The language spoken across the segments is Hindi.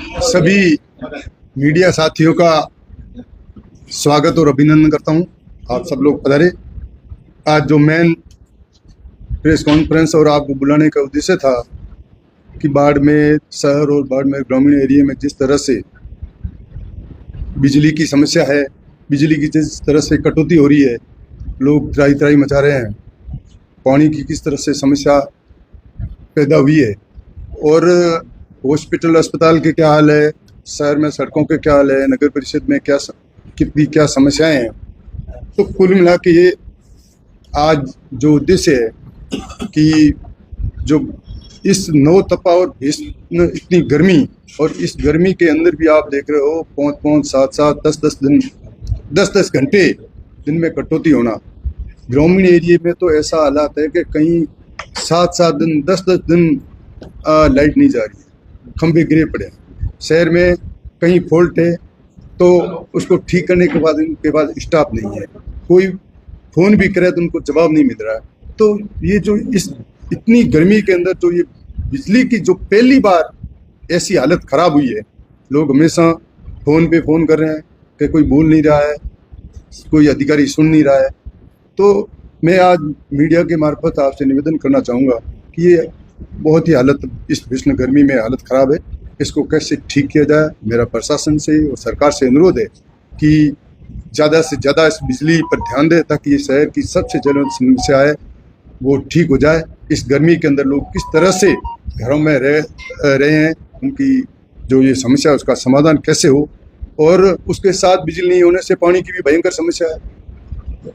सभी मीडिया साथियों का स्वागत और अभिनंदन करता हूं। आप सब लोग पधारे। आज जो मेन प्रेस कॉन्फ्रेंस और आपको बुलाने का उद्देश्य था कि बाड़मेर शहर और बाड़मेर ग्रामीण एरिया में जिस तरह से बिजली की समस्या है, बिजली की जिस तरह से कटौती हो रही है, लोग त्राही त्राही मचा रहे हैं, पानी की किस तरह से समस्या पैदा हुई है और हॉस्पिटल अस्पताल के क्या हाल है, शहर में सड़कों के क्या हाल है, नगर परिषद में क्या समस्याएं हैं। तो कुल मिला के ये आज जो उद्देश्य है कि जो इस नौ तपा और इतनी गर्मी और इस गर्मी के अंदर भी आप देख रहे हो 5-5, 7-7, 10-10 घंटे दिन में कटौती होना। ग्रामीण एरिया में तो ऐसा हालात है कि कहीं 7-7 दिन 10-10 दिन लाइट नहीं जा रही है, खंभे गिरे पड़े हैं। शहर में कहीं फॉल्ट है तो उसको ठीक करने के बाद स्टाफ नहीं है, कोई फ़ोन भी करे तो उनको जवाब नहीं मिल रहा है। तो ये जो इस इतनी गर्मी के अंदर जो ये बिजली की जो पहली बार ऐसी हालत ख़राब हुई है, लोग हमेशा फ़ोन पे फ़ोन कर रहे हैं कि कोई बोल नहीं रहा है, कोई अधिकारी सुन नहीं रहा है। तो मैं आज मीडिया के मार्फत आपसे निवेदन करना चाहूँगा कि ये बहुत ही हालत इस भीषण गर्मी में हालत ख़राब है, इसको कैसे ठीक किया जाए। मेरा प्रशासन से और सरकार से अनुरोध है कि ज़्यादा से ज़्यादा इस बिजली पर ध्यान दें ताकि ये शहर की सबसे ज्वलंत समस्या है वो ठीक हो जाए। इस गर्मी के अंदर लोग किस तरह से घरों में रह रहे हैं, उनकी जो ये समस्या है उसका समाधान कैसे हो, और उसके साथ बिजली नहीं होने से पानी की भी भयंकर समस्या है।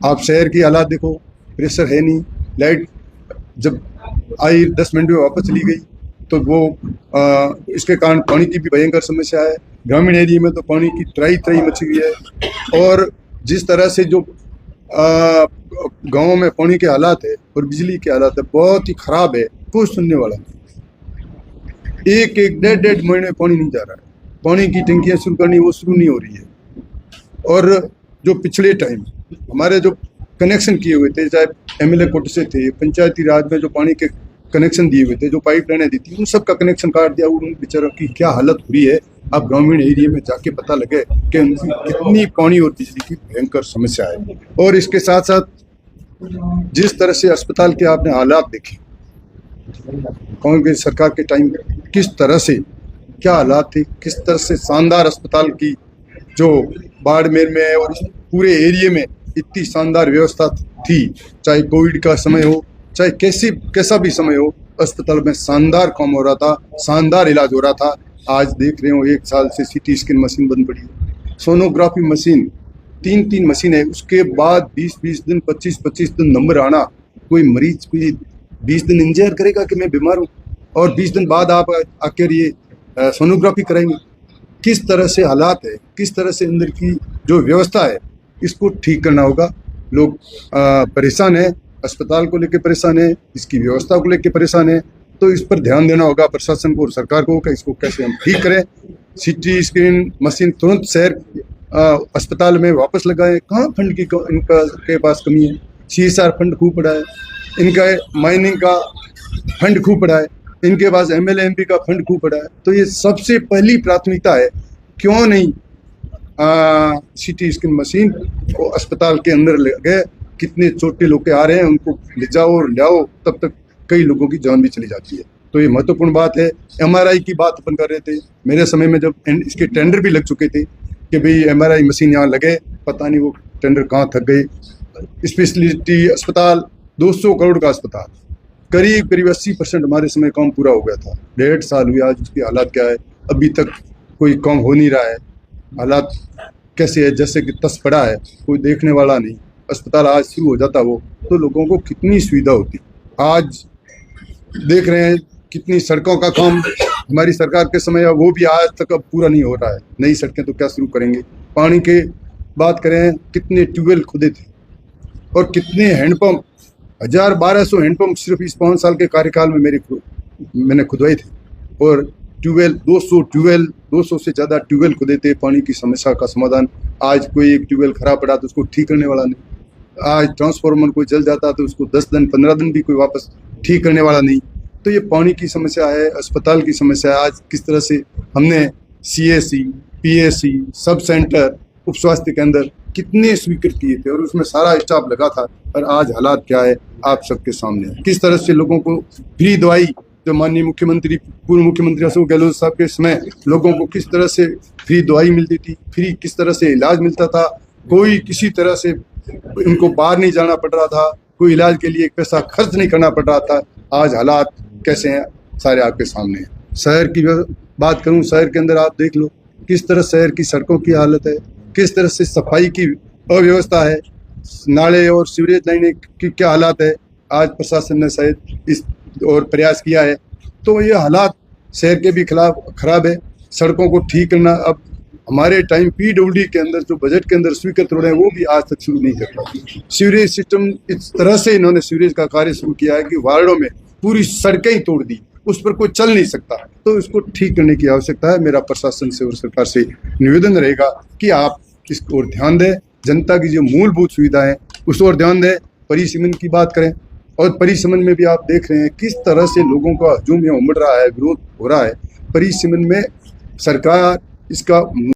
आप शहर की हालात देखो, प्रेशर है नहीं, लाइट जब आई 10 मिनट में वापस चली गई, तो वो इसके कारण पानी की भी भयंकर समस्या है। ग्रामीण एरिया में तो पानी की त्राही मची हुई है और जिस तरह से जो गाँव में पानी के हालात है और बिजली के हालात है बहुत ही ख़राब है, कोई सुनने वाला नहीं। एक डेढ़ महीने पानी नहीं जा रहा है, पानी की टंकियाँ शुरू करनी वो शुरू नहीं हो रही है। और जो पिछले टाइम हमारे जो कनेक्शन किए हुए थे, चाहे एमएलए कोटे से थे, पंचायती राज में जो पानी के कनेक्शन दिए हुए थे, जो पाइपलाइनें दी थी, उन सब का कनेक्शन काट दिया। उन बेचारों की क्या हालत हुई है, अब ग्रामीण एरिया में जाके पता लगे कि उनकी कितनी पानी और बिजली की भयंकर समस्या है। और इसके साथ साथ जिस तरह से अस्पताल के आपने हालात देखे, कांग्रेस सरकार के टाइम किस तरह से क्या हालात थे, किस तरह से शानदार अस्पताल की जो बाड़मेर में है और इस पूरे एरिया में इतनी शानदार व्यवस्था थी, चाहे कोविड का समय हो, चाहे कैसा भी समय हो, अस्पताल में शानदार काम हो रहा था, शानदार इलाज हो रहा था। आज देख रहे हो 1 साल से सीटी स्कैन मशीन बंद पड़ी है, सोनोग्राफी मशीन 3 मशीन है, उसके बाद 20 दिन 25 दिन नंबर आना। कोई मरीज कोई 20 दिन इंतजार करेगा कि मैं बीमार हूँ और 20 दिन बाद आप आकर ये सोनोग्राफी कराएंगे। किस तरह से हालात है, किस तरह से अंदर की जो व्यवस्था है, इसको ठीक करना होगा। लोग परेशान है, अस्पताल को लेकर परेशान है, इसकी व्यवस्था को लेकर परेशान है। तो इस पर ध्यान देना होगा प्रशासन को और सरकार को कि इसको कैसे हम ठीक करें। सीटी स्कैन मशीन तुरंत शहर अस्पताल में वापस लगाएं। कहाँ फंड की इनका के पास कमी है, CSR फंड खूब पड़ा है, इनका माइनिंग का फंड खूब पड़ा है, इनके पास MLA MP का फंड खूब पड़ा है। तो ये सबसे पहली प्राथमिकता है, क्यों नहीं CT स्कैन मशीन को अस्पताल के अंदर लगे। कितने छोटे लोग के आ रहे हैं, उनको ले जाओ और ले आओ, तब तक कई लोगों की जान भी चली जाती है। तो ये महत्वपूर्ण बात है। MRI की बात अपन कर रहे थे, मेरे समय में जब इसके टेंडर भी लग चुके थे कि भाई MRI मशीन यहाँ लगे, पता नहीं वो टेंडर कहाँ थक गए। स्पेशलिटी अस्पताल 200 करोड़ का अस्पताल, करीब 80% हमारे समय काम पूरा हो गया था। 1.5 साल हुए, आज उसकी हालात क्या है, अभी तक कोई काम हो नहीं रहा है। हालात कैसे है, जैसे कि तस पड़ा है, कोई देखने वाला नहीं। अस्पताल आज शुरू हो जाता वो तो लोगों को कितनी सुविधा होती। आज देख रहे हैं कितनी सड़कों का काम हमारी सरकार के समय है, वो भी आज तक अब पूरा नहीं हो रहा है। नई सड़कें तो क्या शुरू करेंगे। पानी के बात करें, कितने ट्यूबवेल खुदे थे और कितने हैंडपम्प, 1200 हैंडपम्प सिर्फ इस 5 साल के कार्यकाल में मैंने खुदवाए थे। और ट्यूबवेल 200 से ज़्यादा ट्यूबवेल खुदे थे पानी की समस्या का समाधान। आज कोई एक ट्यूबवेल खराब पड़ा तो उसको ठीक करने वाला नहीं। आज ट्रांसफार्मर कोई जल जाता तो उसको 10 दिन 15 दिन भी कोई वापस ठीक करने वाला नहीं। तो ये पानी की समस्या है, अस्पताल की समस्या है। आज किस तरह से हमने CSC, PSC, सब सेंटर, उप स्वास्थ्य केंद्र कितने स्वीकृत किए थे और उसमें सारा स्टाफ लगा था। और आज हालात क्या है आप सबके सामने है। किस तरह से लोगों को फ्री दवाई, जो माननीय मुख्यमंत्री, पूर्व मुख्यमंत्री अशोक गहलोत साहब के समय लोगों को किस तरह से फ्री दवाई मिलती थी, फ्री किस तरह से इलाज मिलता था, कोई किसी तरह से उनको बाहर नहीं जाना पड़ रहा था, कोई इलाज के लिए पैसा खर्च नहीं करना पड़ रहा था। आज हालात कैसे हैं सारे आपके सामने हैं। शहर की बात करूं, शहर के अंदर आप देख लो किस तरह शहर की सड़कों की हालत है, किस तरह से सफाई की अव्यवस्था है, नाले और सीवरेज लाइनें की क्या हालात है। आज प्रशासन ने शायद इस और प्रयास किया है, तो ये हालात शहर के भी खिलाफ खराब है। सड़कों को ठीक करना, अब हमारे टाइम PWD के अंदर जो बजट के अंदर स्वीकृत रोड है वो भी आज तक शुरू नहीं कर पाए। सीवरेज सिस्टम इस तरह से इन्होंने सीवरेज का कार्य शुरू किया है कि वार्डों में पूरी सड़कें ही तोड़ दी, उस पर कोई चल नहीं सकता। तो इसको ठीक करने की आवश्यकता है। मेरा प्रशासन से और सरकार से निवेदन रहेगा कि आप इस ओर ध्यान दें, जनता की जो मूलभूत सुविधा है उस ओर ध्यान दें। परिसीमन की बात करें, और परिसीमन में भी आप देख रहे हैं किस तरह से लोगों का हजूम यहाँ उमड़ रहा है, विरोध हो रहा है। परिसीमन में सरकार इसका